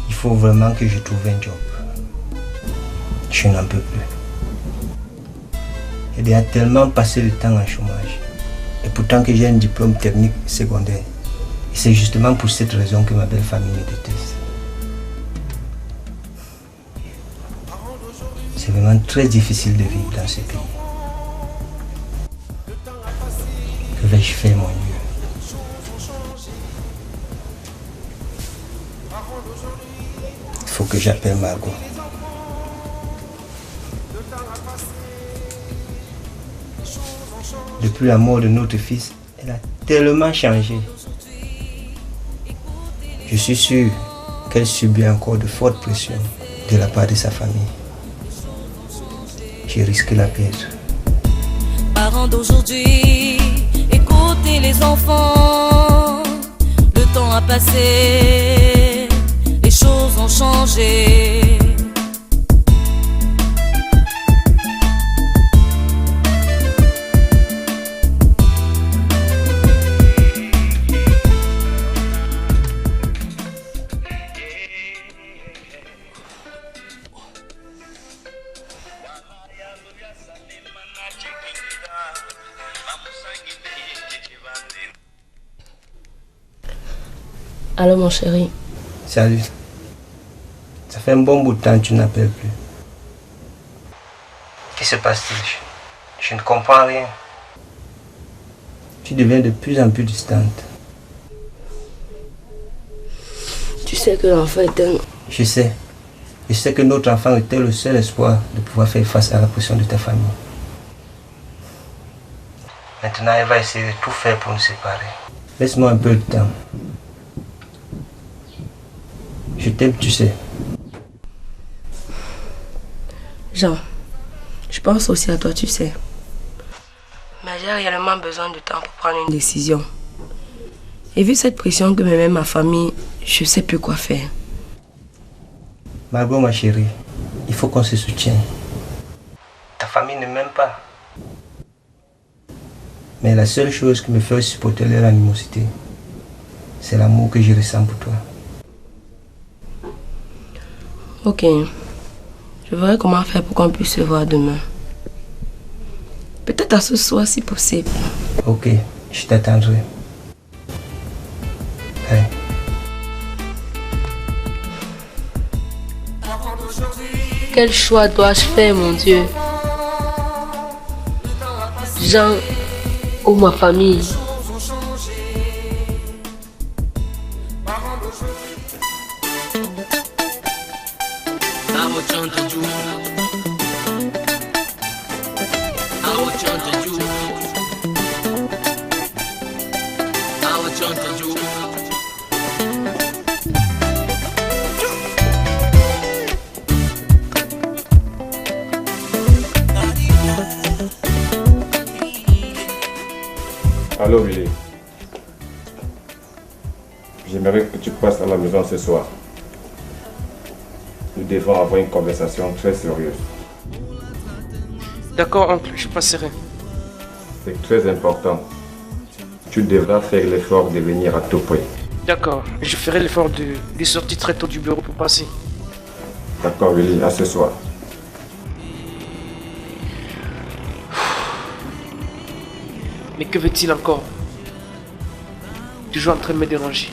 Il faut vraiment que je trouve un job. Je n'en peux plus. Il y a tellement passé le temps en chômage. Et pourtant que j'ai un diplôme technique secondaire. Et c'est justement pour cette raison que ma belle famille me déteste. C'est vraiment très difficile de vivre dans ce pays. Que vais-je faire, mon Dieu? Il faut que j'appelle Margot. Depuis la mort de notre fils, elle a tellement changé. Je suis sûr qu'elle subit encore de fortes pressions de la part de sa famille. Je risque la perdre. Parents d'aujourd'hui, écoutez les enfants. Le temps a passé, les choses ont changé. Allô mon chéri. Salut. Ça fait un bon bout de temps que tu n'appelles plus. Qu'est-ce qui se passe-t-il? Je ne comprends rien. Tu deviens de plus en plus distante. Tu sais que l'enfant est un... Je sais. Je sais que notre enfant était le seul espoir de pouvoir faire face à la pression de ta famille. Maintenant, elle va essayer de tout faire pour nous séparer. Laisse-moi un peu de temps. Je t'aime, tu sais. Jean, je pense aussi à toi, tu sais. Mais j'ai réellement besoin de temps pour prendre une décision. Et vu cette pression que me met ma famille, je ne sais plus quoi faire. Margot, ma chérie, il faut qu'on se soutienne. Ta famille ne m'aime pas. Mais la seule chose qui me fait supporter leur animosité, c'est l'amour que je ressens pour toi. Ok. Je verrai comment faire pour qu'on puisse se voir demain. Peut-être à ce soir si possible. Ok, je t'attendrai. Hey. Quel choix dois-je faire, mon Dieu? Jean ou ma famille? Allô Willy. J'aimerais que tu passes à la maison ce soir. Nous devons avoir une conversation très sérieuse. D'accord, oncle, je passerai. C'est très important. Tu devras faire l'effort de venir à tout prix. D'accord, je ferai l'effort de sortir très tôt du bureau pour passer. D'accord Willy, à ce soir. Mais que veut-il encore? Toujours en train de me déranger.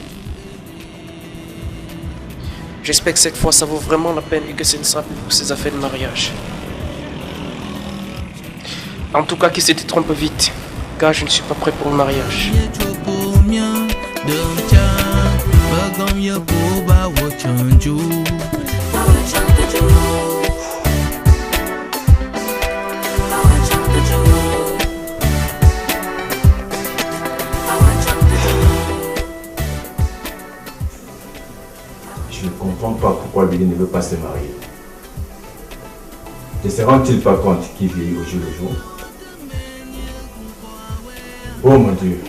J'espère que cette fois ça vaut vraiment la peine et que ce ne sera plus pour ces affaires de mariage. En tout cas, qu'il se trompe vite, car je ne suis pas prêt pour le mariage. Je ne comprends pas pourquoi Billy ne veut pas se marier. Ne se rend-il pas compte qu'il vieillit au jour le jour? Oh mon Dieu,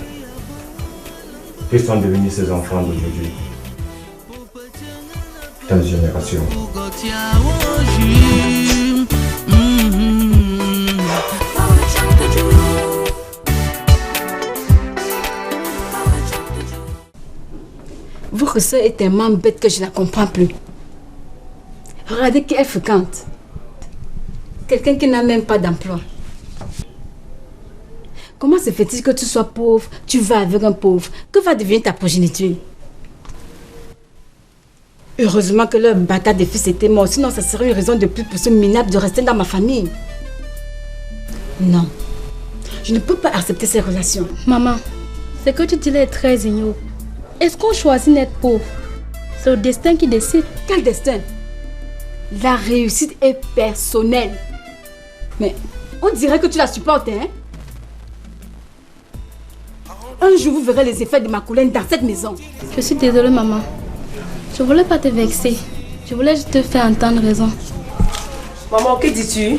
que sont devenus ces enfants d'aujourd'hui? Telle génération. Votre soeur est tellement bête que je ne la comprends plus. Regardez qui elle fréquente. Quelqu'un qui n'a même pas d'emploi. Comment se fait-il que tu sois pauvre, tu vas avec un pauvre? Que va devenir ta progéniture? Heureusement que leur bâtard de fils était mort, sinon ça serait une raison de plus pour ce minable de rester dans ma famille. Non, je ne peux pas accepter ces relations. Maman, ce que tu dis là est très ignoble. Est-ce qu'on choisit d'être pauvre? C'est le destin qui décide. Quel destin? La réussite est personnelle. Mais on dirait que tu la supportes, hein? Un jour, vous verrez les effets de ma colère dans cette maison. Je suis désolée, maman. Je voulais pas te vexer. Je voulais juste te faire entendre raison. Maman, que dis-tu?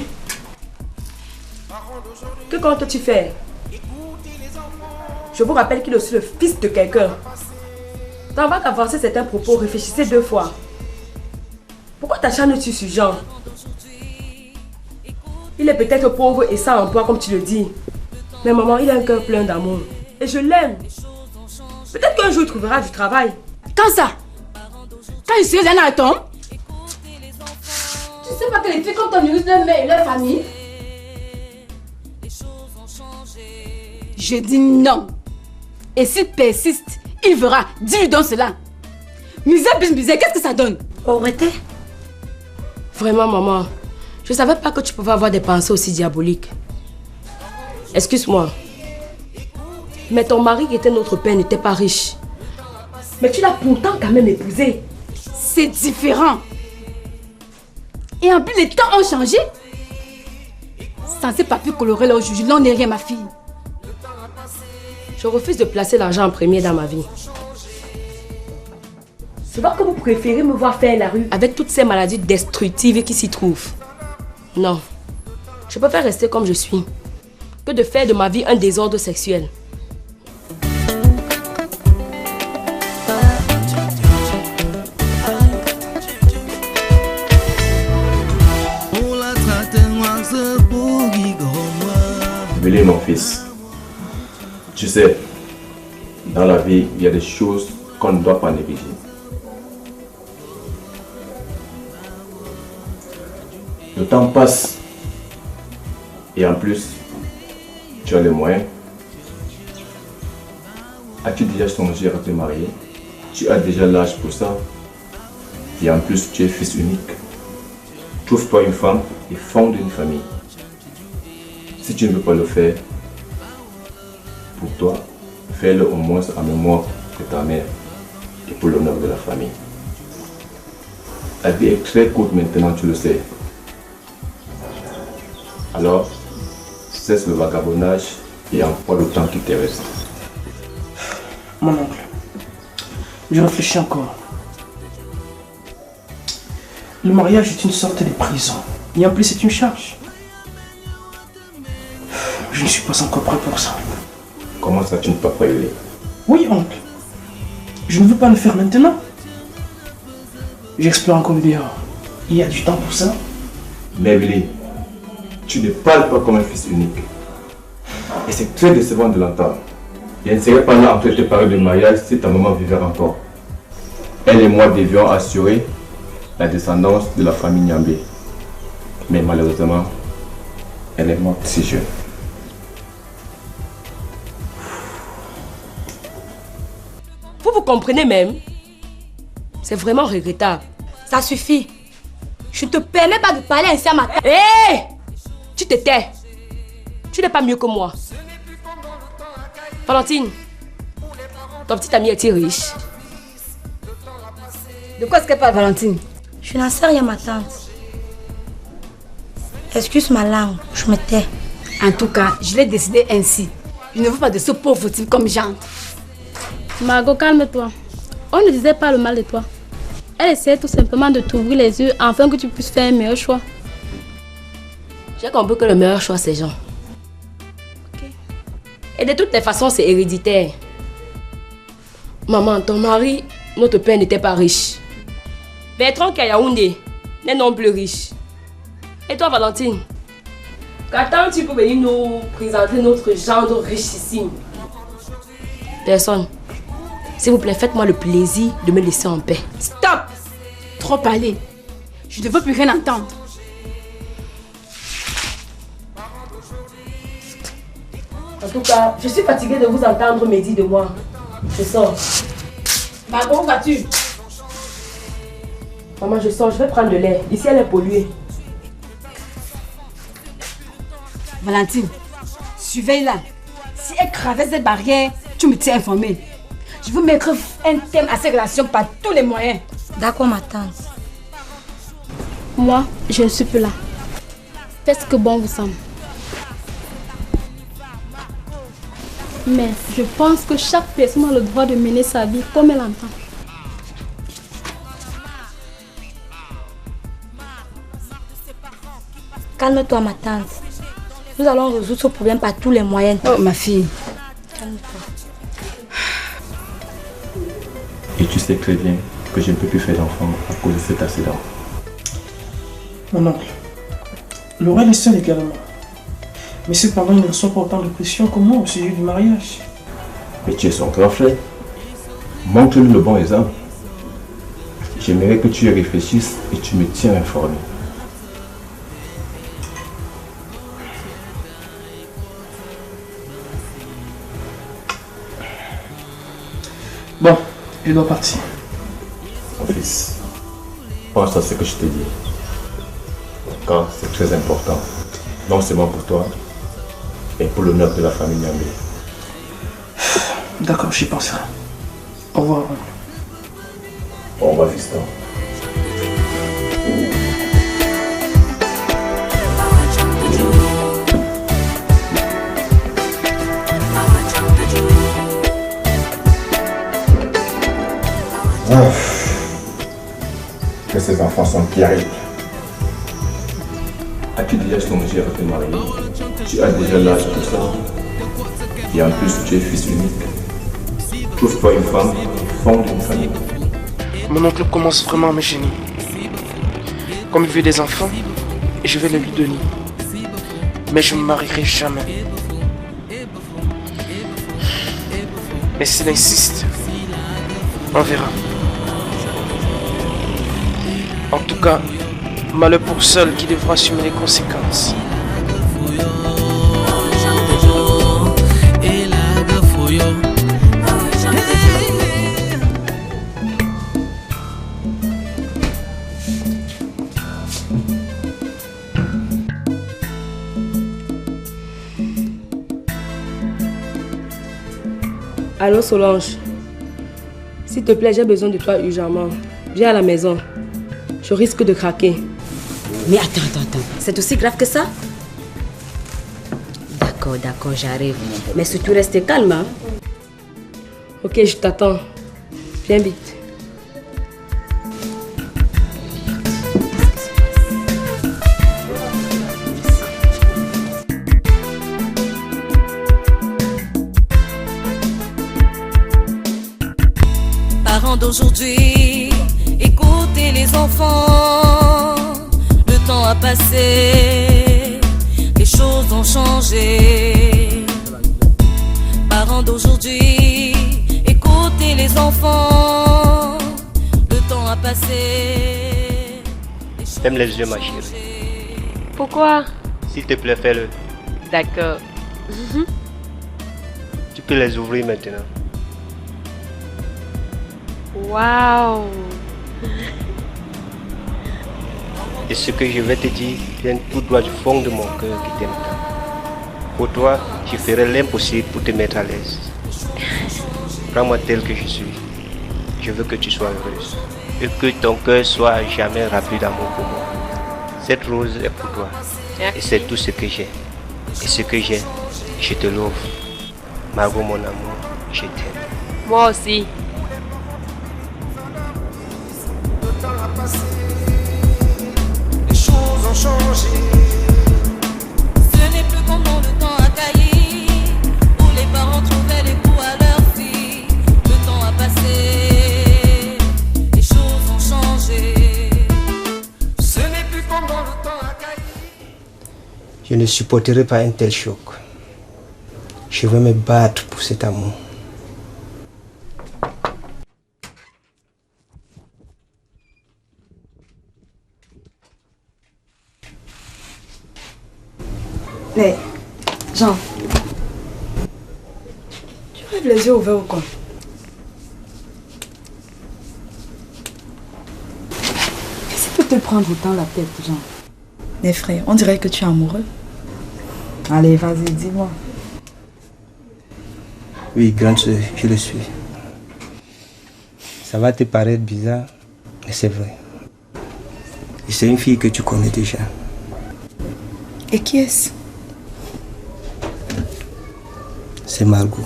Que comptes-tu faire? Je vous rappelle qu'il est aussi le fils de quelqu'un. Avant qu'avancer certains propos, réfléchissez 2 fois. Pourquoi t'acharnes-tu sur Jean? Il est peut-être pauvre et sans emploi comme tu le dis. Mais maman, il a un cœur plein d'amour. Et je l'aime. Peut-être qu'un jour il trouvera du travail. Quand ça? Quand je serai dans la tombe? Tu sais pas que les filles comme toi nourrissent leur mère et leur famille? Je dis non. Et s'il persiste, il verra. Dis-lui donc cela. Misère, misère, qu'est-ce que ça donne? Arrêtez. Vraiment, maman. Je ne savais pas que tu pouvais avoir des pensées aussi diaboliques. Excuse-moi. Mais ton mari qui était notre père n'était pas riche. Mais tu l'as pourtant quand même épousé. C'est différent. Et en plus, les temps ont changé. Censé pas plus colorer leur juge, n'en est rien, ma fille. Je refuse de placer l'argent en premier dans ma vie. C'est vrai que vous préférez me voir faire la rue avec toutes ces maladies destructives qui s'y trouvent. Non. Je préfère rester comme je suis que de faire de ma vie un désordre sexuel. Billy, mon fils, tu sais, dans la vie, il y a des choses qu'on ne doit pas négliger. Le temps passe et en plus, tu as les moyens. As-tu déjà songé à te marier? Tu as déjà l'âge pour ça. Et en plus, tu es fils unique. Trouve-toi une femme et fonde une famille. Si tu ne veux pas le faire, pour toi, fais-le au moins en mémoire de ta mère et pour l'honneur de la famille. La vie est très courte maintenant, tu le sais. Alors, cesse le vagabondage et emploie le temps qui te reste. Mon oncle, je réfléchis encore. Le mariage est une sorte de prison. Et en plus, c'est une charge. Je ne suis pas encore prêt pour ça. Comment ça, tu ne peux pas y aller? Oui, oncle. Je ne veux pas le faire maintenant. J'explore encore dehors. Il y a du temps pour ça. Mais Billy, tu ne parles pas comme un fils unique. Et c'est très décevant de l'entendre. Je ne serais pas là en train de te parler de mariage si ta maman vivait encore. Elle et moi devions assurer la descendance de la famille Nyambé. Mais malheureusement, elle est morte si jeune. Vous comprenez même? C'est vraiment regrettable. Ça suffit. Je ne te permets pas de parler ainsi à ma tante. Hé! Tu te tais. Tu n'es pas mieux que moi. Valentine, ton petit ami est-il riche? De quoi est-ce qu'elle parle, Valentine? Je n'en sais rien, ma tante. Excuse ma langue, je me tais. En tout cas, je l'ai décidé ainsi. Je ne veux pas de ce pauvre type comme Jean. Margot, calme-toi. On ne disait pas le mal de toi. Elle essaie tout simplement de t'ouvrir les yeux afin que tu puisses faire un meilleur choix. J'ai compris que le meilleur choix, c'est Jean. Okay. Et de toutes les façons, c'est héréditaire. Maman, ton mari, notre père n'était pas riche. Bertrand Kayaoundé n'est non plus riche. Et toi, Valentine, qu'attends-tu pour venir nous présenter notre gendre richissime? Personne. S'il vous plaît, faites-moi le plaisir de me laisser en paix. Stop! Trop parler. Je ne veux plus rien entendre. En tout cas, je suis fatiguée de vous entendre me dire de moi. Je sors. Margot, où vas-tu? Maman, je sors, je vais prendre de l'air. Ici, elle est polluée. Valentine, surveille-la. Si elle cravait cette barrière, tu me tiens informée. Je veux mettre un thème à ces relations par tous les moyens. D'accord, ma tante. Moi, je ne suis plus là. Faites ce que bon vous semble. Mais je pense que chaque personne a le droit de mener sa vie comme elle entend. Calme-toi, ma tante. Nous allons résoudre ce problème par tous les moyens. Oh, ma fille. Calme-toi. Et tu sais très bien que je ne peux plus faire d'enfant à cause de cet accident. Mon oncle, Laurel est seule également. Mais cependant, il ne reçoit pas autant de pression que moi au sujet du mariage. Mais tu es son grand frère. Montre-lui le bon exemple. J'aimerais que tu y réfléchisses et tu me tiens informé. Bon, je dois partir. Mon fils, pense à ce que je t'ai dit. Car c'est très important. Non seulement pour toi, mais pour l'honneur de la famille Nyambé. D'accord, j'y penserai. Au revoir. Au revoir, fiston. Que ces enfants sont terribles. As-tu déjà songé à te marier? Tu as déjà l'âge pour ça. Et en plus, tu es fils unique. Trouve-toi une femme, fonde une famille. Mon oncle commence vraiment à me gêner. Comme il veut des enfants, je vais les lui donner. Mais je ne me marierai jamais. Mais s'il insiste, on verra. En tout cas, malheur pour seul qui devra assumer les conséquences. Allô Solange, s'il te plaît, j'ai besoin de toi urgemment. Viens à la maison. Je risque de craquer. Mais attends. C'est aussi grave que ça? D'accord, j'arrive. Mais surtout, restez calme. Hein? Ok, je t'attends. Viens vite. Parents d'aujourd'hui, écoutez les enfants. Le temps a passé, les choses ont changé. Parents d'aujourd'hui, écoutez les enfants. Le temps a passé. Ferme les yeux, ma chérie. Pourquoi? S'il te plaît, fais-le. D'accord. Tu peux les ouvrir maintenant. Waouh! Et ce que je vais te dire vient tout droit du fond de mon cœur qui t'aime tant. Pour toi, je ferai l'impossible pour te mettre à l'aise. Prends-moi tel que je suis. Je veux que tu sois heureuse. Et que ton cœur soit jamais rempli d'amour pour moi. Cette rose est pour toi. Et c'est tout ce que j'ai. Et ce que j'ai, je te l'offre. Margot, mon amour, je t'aime. Moi aussi. Les choses ont changé. Ce n'est plus comme dans le temps à Cailly, où les parents trouvaient les coups à leurs filles. Le temps a passé, les choses ont changé. Ce n'est plus comme dans le temps à Cailly. Je ne supporterai pas un tel choc. Je vais me battre pour cet amour. Mais, Jean, tu rêves les yeux ouverts ou quoi? Qu'est-ce qui peut te prendre autant la tête, Jean? Mais frère, on dirait que tu es amoureux. Allez, vas-y, dis-moi. Oui, grande sœur, je le suis. Ça va te paraître bizarre, mais c'est vrai. Et c'est une fille que tu connais déjà. Et qui est-ce? C'est Margot.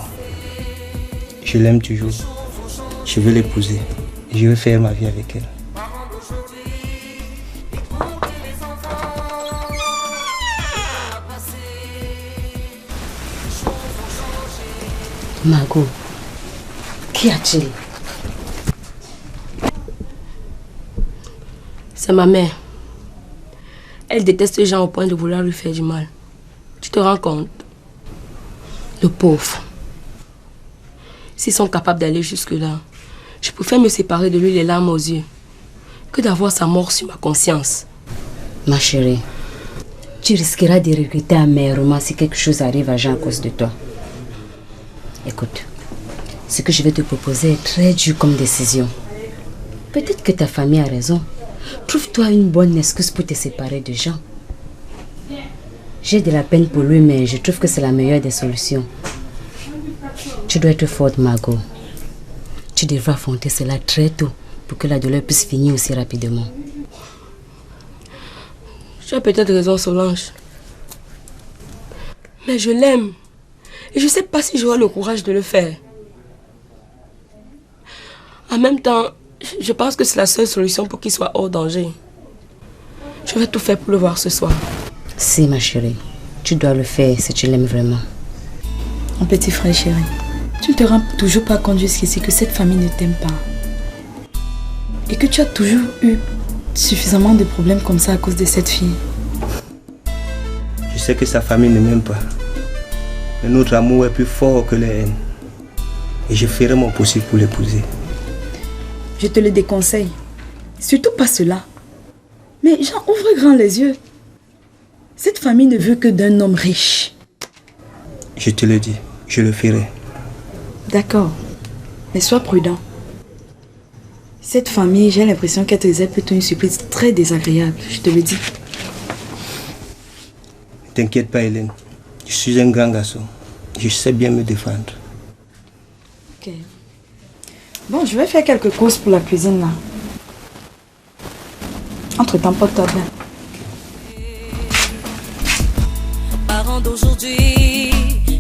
Je l'aime toujours. Je veux l'épouser. Je veux faire ma vie avec elle. Margot, qu'y a-t-il? C'est ma mère. Elle déteste Jean au point de vouloir lui faire du mal. Tu te rends compte? Le pauvre. S'ils sont capables d'aller jusque-là, je préfère me séparer de lui les larmes aux yeux que d'avoir sa mort sur ma conscience. Ma chérie, tu risqueras de regretter amèrement si quelque chose arrive à Jean à cause de toi. Écoute, ce que je vais te proposer est très dur comme décision. Peut-être que ta famille a raison. Trouve-toi une bonne excuse pour te séparer de Jean. J'ai de la peine pour lui, mais je trouve que c'est la meilleure des solutions. Tu dois être forte, Margot. Tu devras affronter cela très tôt pour que la douleur puisse finir aussi rapidement. Tu as peut-être raison, Solange. Mais je l'aime. Et je ne sais pas si j'aurai le courage de le faire. En même temps, je pense que c'est la seule solution pour qu'il soit hors danger. Je vais tout faire pour le voir ce soir. Si, ma chérie. Tu dois le faire si tu l'aimes vraiment. Mon petit frère chéri, tu ne te rends toujours pas compte jusqu'ici que cette famille ne t'aime pas. Et que tu as toujours eu suffisamment de problèmes comme ça à cause de cette fille. Je sais que sa famille ne m'aime pas. Mais notre amour est plus fort que les haines. Et je ferai mon possible pour l'épouser. Je te le déconseille. Surtout pas cela. Mais Jean, ouvre grand les yeux. Cette famille ne veut que d'un homme riche. Je te le dis, je le ferai. D'accord. Mais sois prudent. Cette famille, j'ai l'impression qu'elle te réserve plutôt une surprise très désagréable. Je te le dis. Ne t'inquiète pas, Hélène. Je suis un grand garçon. Je sais bien me défendre. Ok. Bon, je vais faire quelques courses pour la cuisine là. Entre-temps, porte-toi bien. Parents d'aujourd'hui,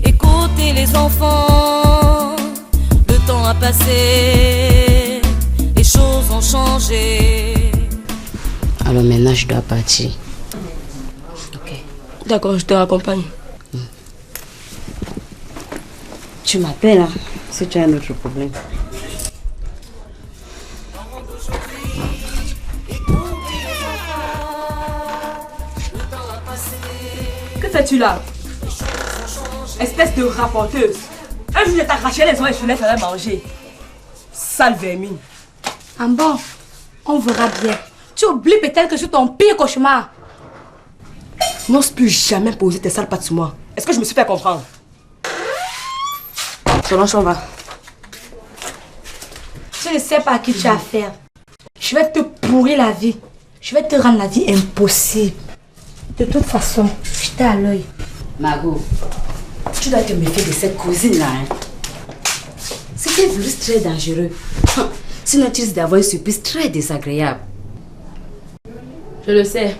écoutez les enfants. Le temps a passé, les choses ont changé. Alors maintenant, je dois partir. Ok. D'accord, je te raccompagne. Tu m'appelles, hein, si tu as un autre problème. fais-tu là? Espèce de rapporteuse. Un jour, je t'arrachais les oreilles et je les ferais manger. Sale vermine. En bon, on verra bien. Tu oublies peut-être que je suis ton pire cauchemar. N'ose plus jamais poser tes sales pattes sur moi. Est-ce que je me suis fait comprendre? Solange, on va. Tu ne sais pas à qui tu as affaire. Je vais te pourrir la vie. Je vais te rendre la vie impossible. De toute façon, je t'ai à l'œil. Margot, tu dois te méfier de cette cousine-là. Hein? C'est un virus très dangereux. Sinon, tu risques d'avoir une surprise très désagréable. Je le sais.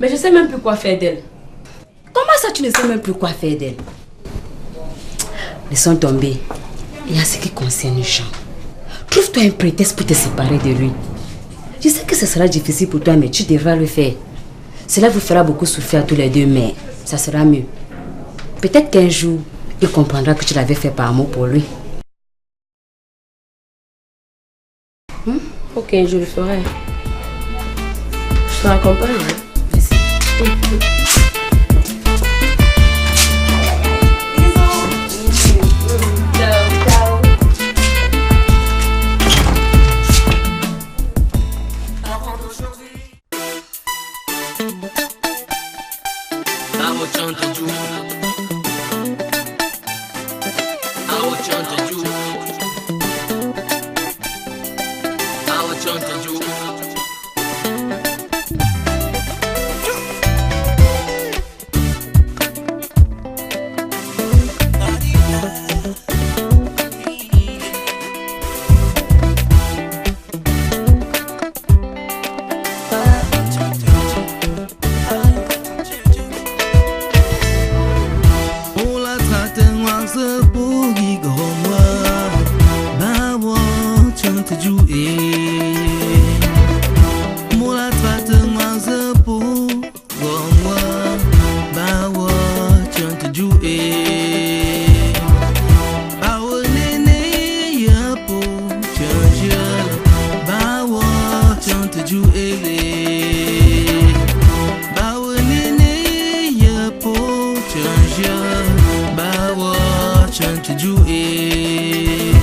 Mais je sais même plus quoi faire d'elle. Comment ça, tu ne sais même plus quoi faire d'elle? Laissons tomber. Il y a ce qui concerne Jean. Trouve-toi un prétexte pour te séparer de lui. Je sais que ce sera difficile pour toi, mais tu devras le faire. Cela vous fera beaucoup souffrir à tous les deux, mais ça sera mieux. Peut-être qu'un jour, il comprendra que tu l'avais fait par amour pour lui. Ok, je le ferai. Je te raccompagne. Merci. Bawa change to you.